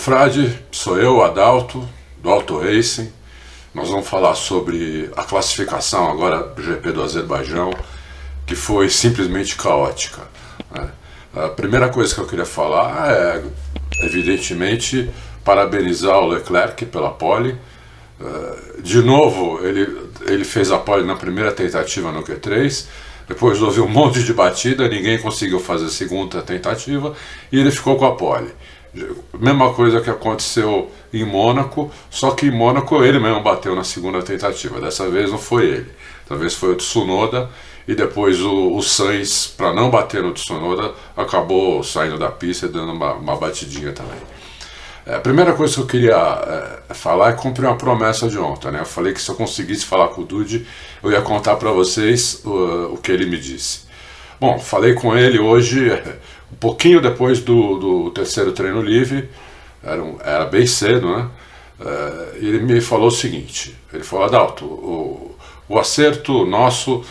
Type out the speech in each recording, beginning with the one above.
Frade, sou eu, Adalto, do Auto Racing. Nós vamos falar sobre a classificação agora do GP do Azerbaijão, que foi simplesmente caótica, né? A primeira coisa que eu queria falar é, evidentemente, parabenizar o Leclerc pela pole. De novo, ele fez a pole na primeira tentativa no Q3, depois houve um monte de batida, ninguém conseguiu fazer a segunda tentativa e ele ficou com a pole. Mesma coisa que aconteceu em Mônaco, só que em Mônaco ele mesmo bateu na segunda tentativa. Dessa vez não foi ele, dessa vez foi o Tsunoda, e depois o Sainz, para não bater no Tsunoda, acabou saindo da pista e dando uma batidinha também. A primeira coisa que eu queria falar é cumprir uma promessa de ontem, né? Eu falei que se eu conseguisse falar com o Dude, eu ia contar para vocês o que ele me disse. Bom, falei com ele hoje, um pouquinho depois do terceiro treino livre, era bem cedo, né? Ele me falou o seguinte, ele falou: Adalto, o acerto nosso,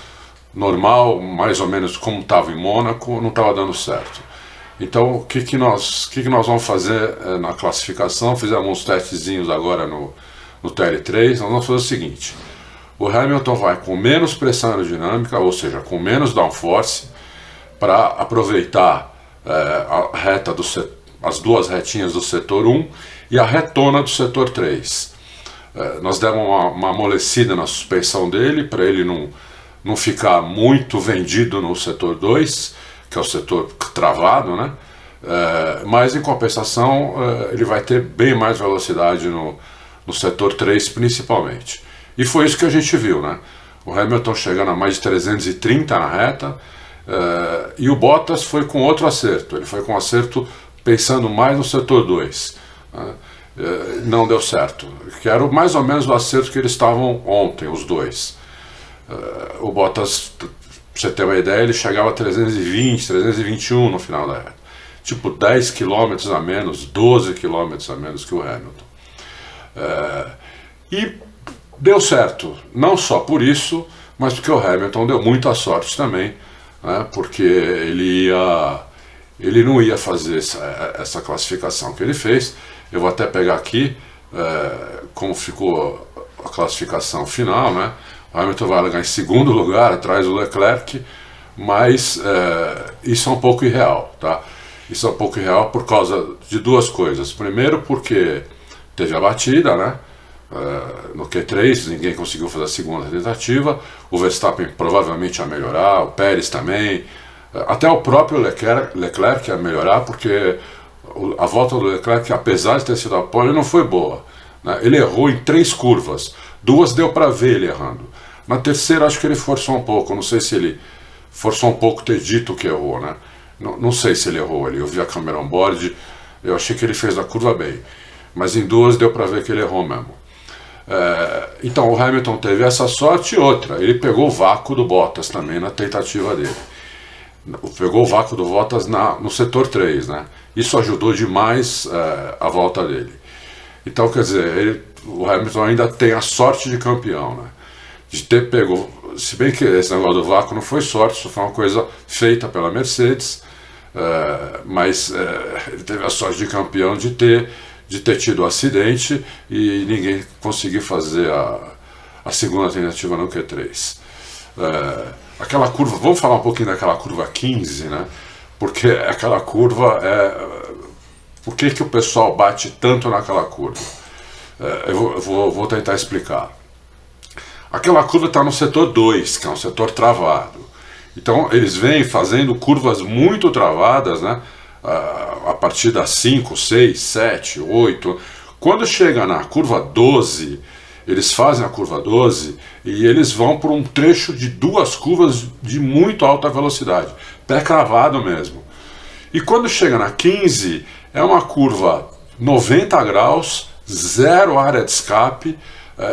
normal, mais ou menos como estava em Mônaco, não estava dando certo. Então, o que nós vamos fazer na classificação? Fizemos uns testezinhos agora no TL3, nós vamos fazer o seguinte: o Hamilton vai com menos pressão aerodinâmica, ou seja, com menos downforce, para aproveitar a reta as duas retinhas do setor 1 e a retona do setor 3. Nós demos uma amolecida na suspensão dele, para ele não ficar muito vendido no setor 2, que é o setor travado, né? Mas em compensação ele vai ter bem mais velocidade no setor 3 principalmente. E foi isso que a gente viu, né? O Hamilton chegando a mais de 330 na reta, e o Bottas foi com outro acerto, ele foi com um acerto pensando mais no setor 2, né? Não deu certo, que era mais ou menos o acerto que eles estavam ontem, os dois. O Bottas, pra você ter uma ideia, ele chegava a 320, 321 no final da reta, tipo 10 km a menos, 12 km a menos que o Hamilton. E deu certo, não só por isso, mas porque o Hamilton deu muita sorte também, né? Porque ele não ia fazer essa classificação que ele fez. Eu vou até pegar aqui como ficou a classificação final, né? O Hamilton vai largar em segundo lugar, atrás do Leclerc, mas isso é um pouco irreal, tá? Isso é um pouco irreal por causa de duas coisas. Primeiro, porque teve a batida, né? No Q3, ninguém conseguiu fazer a segunda tentativa, o Verstappen provavelmente ia melhorar, o Pérez também, até o próprio Leclerc ia melhorar, porque a volta do Leclerc, apesar de ter sido a pole, não foi boa, né? Ele errou em 3 curvas, 2 deu para ver ele errando. Na terceira acho que ele forçou um pouco, não sei se ele forçou um pouco ter dito que errou, né? Não sei se ele errou ali, eu vi a câmera on-board, eu achei que ele fez a curva bem, mas em 2 deu para ver que ele errou mesmo. Então o Hamilton teve essa sorte e outra, ele pegou o vácuo do Bottas também na tentativa dele. Pegou o vácuo do Bottas no setor 3, né? Isso ajudou demais a volta dele. Então, quer dizer, o Hamilton ainda tem a sorte de campeão, né? De ter pego, se bem que esse negócio do vácuo não foi sorte, isso foi uma coisa feita pela Mercedes, mas ele teve a sorte de campeão de ter tido um acidente e ninguém conseguiu fazer a segunda tentativa no Q3. Aquela curva, vamos falar um pouquinho daquela curva 15, né? Porque aquela curva por que o pessoal bate tanto naquela curva? Eu vou tentar explicar. Aquela curva está no setor 2, que é um setor travado. Então eles vêm fazendo curvas muito travadas, né? A partir das 5, 6, 7, 8. Quando chega na curva 12, eles fazem a curva 12 e eles vão por um trecho de 2 curvas de muito alta velocidade, pé cravado mesmo. E quando chega na 15, é uma curva 90 graus, zero área de escape,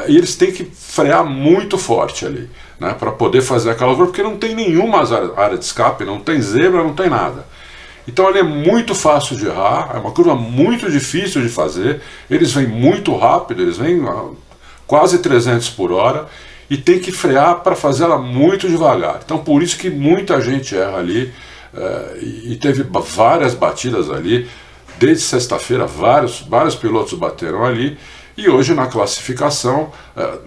e eles têm que frear muito forte ali, né, para poder fazer aquela curva, porque não tem nenhuma área de escape, não tem zebra, não tem nada. Então ele é muito fácil de errar, é uma curva muito difícil de fazer, eles vêm muito rápido, eles vêm quase 300 por hora, e tem que frear para fazer ela muito devagar. Então por isso que muita gente erra ali, e teve várias batidas ali, desde sexta-feira vários pilotos bateram ali, e hoje na classificação,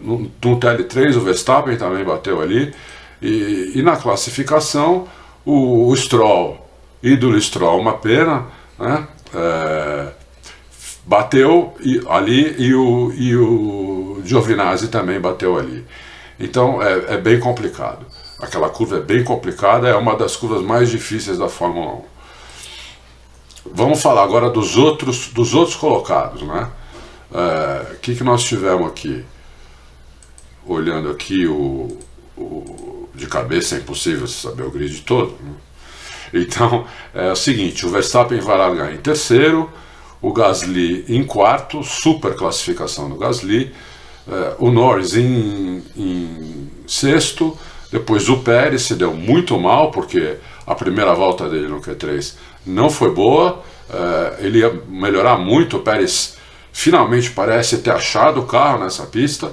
no TL3 o Verstappen também bateu ali, e na classificação o Stroll, ídolo Stroll, uma pena, né? Bateu ali, e o Giovinazzi também bateu ali. Então é bem complicado. Aquela curva é bem complicada, é uma das curvas mais difíceis da Fórmula 1. Vamos falar agora dos outros colocados, né? Que nós tivemos aqui? Olhando aqui de cabeça é impossível saber o grid todo, né? Então é o seguinte: o Verstappen vai largar em terceiro, o Gasly em quarto, super classificação do Gasly, o Norris em sexto, depois o Pérez se deu muito mal, porque a primeira volta dele no Q3 não foi boa, ele ia melhorar muito. O Pérez finalmente parece ter achado o carro nessa pista,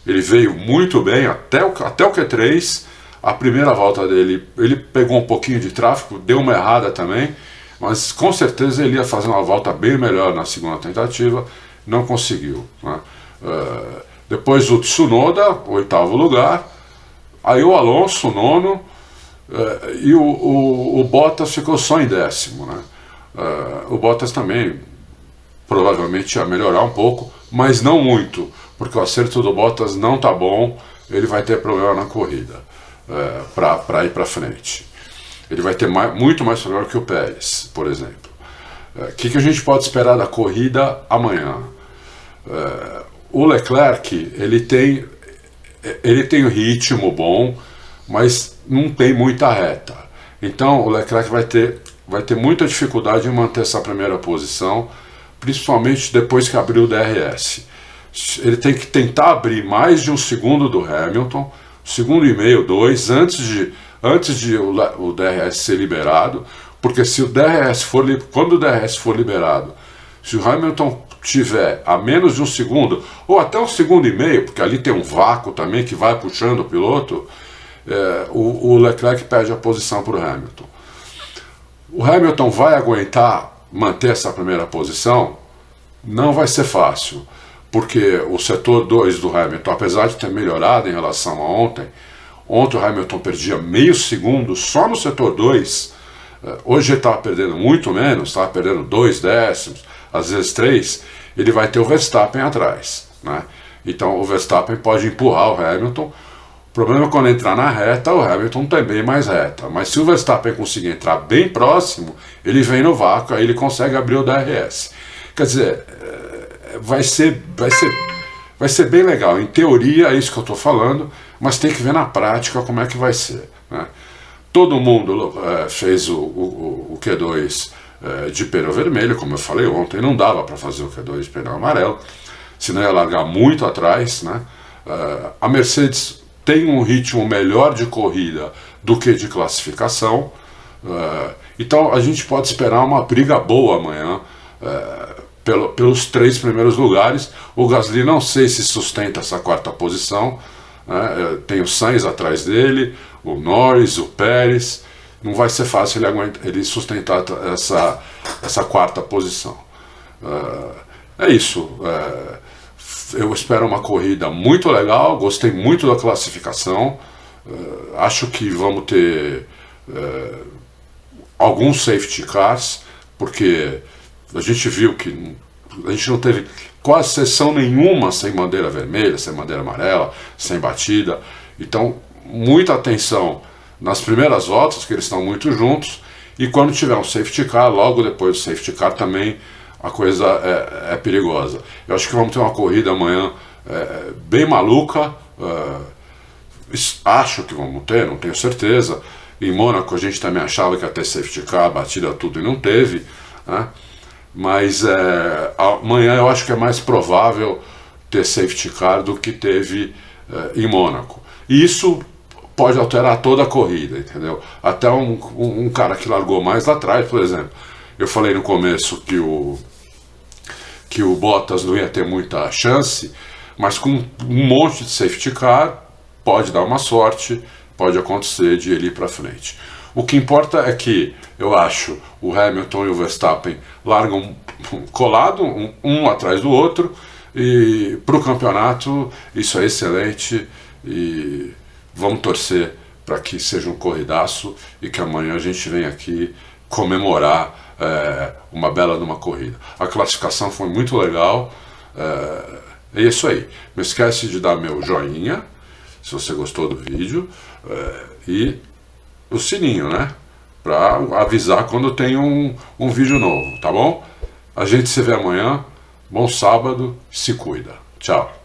ele veio muito bem até o Q3, a primeira volta dele ele pegou um pouquinho de tráfego, deu uma errada também, mas com certeza ele ia fazer uma volta bem melhor na segunda tentativa, não conseguiu, né? Depois o Tsunoda, oitavo lugar, aí o Alonso, nono, e o Bottas ficou só em décimo, né? O Bottas também provavelmente ia melhorar um pouco, mas não muito, porque o acerto do Bottas não tá bom, ele vai ter problema na corrida para ir para frente. Ele vai ter muito mais problema que o Pérez, por exemplo. O que a gente pode esperar da corrida amanhã? O Leclerc, ele tem um ritmo bom, mas não tem muita reta. Então o Leclerc vai ter muita dificuldade em manter essa primeira posição, principalmente depois que abrir o DRS. Ele tem que tentar abrir mais de um segundo do Hamilton, segundo e meio, 2, antes de o DRS ser liberado, porque quando o DRS for liberado, se o Hamilton tiver a menos de um segundo, ou até um segundo e meio, porque ali tem um vácuo também que vai puxando o piloto, o Leclerc perde a posição para o Hamilton. O Hamilton vai aguentar manter essa primeira posição? Não vai ser fácil, porque o setor 2 do Hamilton, apesar de ter melhorado em relação a ontem o Hamilton perdia meio segundo só no setor 2, hoje ele estava perdendo muito menos, estava perdendo 2 décimos, às vezes 3, ele vai ter o Verstappen atrás, né? Então o Verstappen pode empurrar o Hamilton. O problema é quando entrar na reta, o Hamilton tem bem mais reta, mas se o Verstappen conseguir entrar bem próximo, ele vem no vácuo, aí ele consegue abrir o DRS. Quer dizer, vai ser bem legal. Em teoria é isso que eu estou falando, mas tem que ver na prática como é que vai ser, né? Todo mundo fez o Q2 de pneu vermelho, como eu falei ontem, não dava para fazer o Q2 de pneu amarelo, senão ia largar muito atrás, né? A Mercedes tem um ritmo melhor de corrida do que de classificação, então a gente pode esperar uma briga boa amanhã, pelos 3 primeiros lugares. O Gasly não sei se sustenta essa quarta posição, né? Tem o Sainz atrás dele, o Norris, o Pérez. Não vai ser fácil ele sustentar essa quarta posição. É isso. Eu espero uma corrida muito legal, gostei muito da classificação. Acho que vamos ter alguns safety cars, porque a gente viu que a gente não teve quase sessão nenhuma sem bandeira vermelha, sem bandeira amarela, sem batida. Então, muita atenção nas primeiras voltas, que eles estão muito juntos, e quando tiver um safety car, logo depois do safety car também a coisa é perigosa. Eu acho que vamos ter uma corrida amanhã bem maluca, acho que vamos ter, não tenho certeza. Em Mônaco a gente também achava que ia ter safety car, batida tudo, e não teve, né? Mas amanhã eu acho que é mais provável ter safety car do que teve em Mônaco. E isso pode alterar toda a corrida, entendeu? Até um cara que largou mais lá atrás, por exemplo. Eu falei no começo que o Bottas não ia ter muita chance, mas com um monte de safety car, pode dar uma sorte, pode acontecer de ele ir para frente. O que importa é que eu acho o Hamilton e o Verstappen largam colado, um atrás do outro, e para o campeonato isso é excelente e vamos torcer para que seja um corridaço e que amanhã a gente venha aqui comemorar uma bela de uma corrida. A classificação foi muito legal, é isso aí. Não esquece de dar meu joinha se você gostou do vídeo e o sininho, né? Para avisar quando tem um vídeo novo, tá bom? A gente se vê amanhã. Bom sábado, se cuida. Tchau.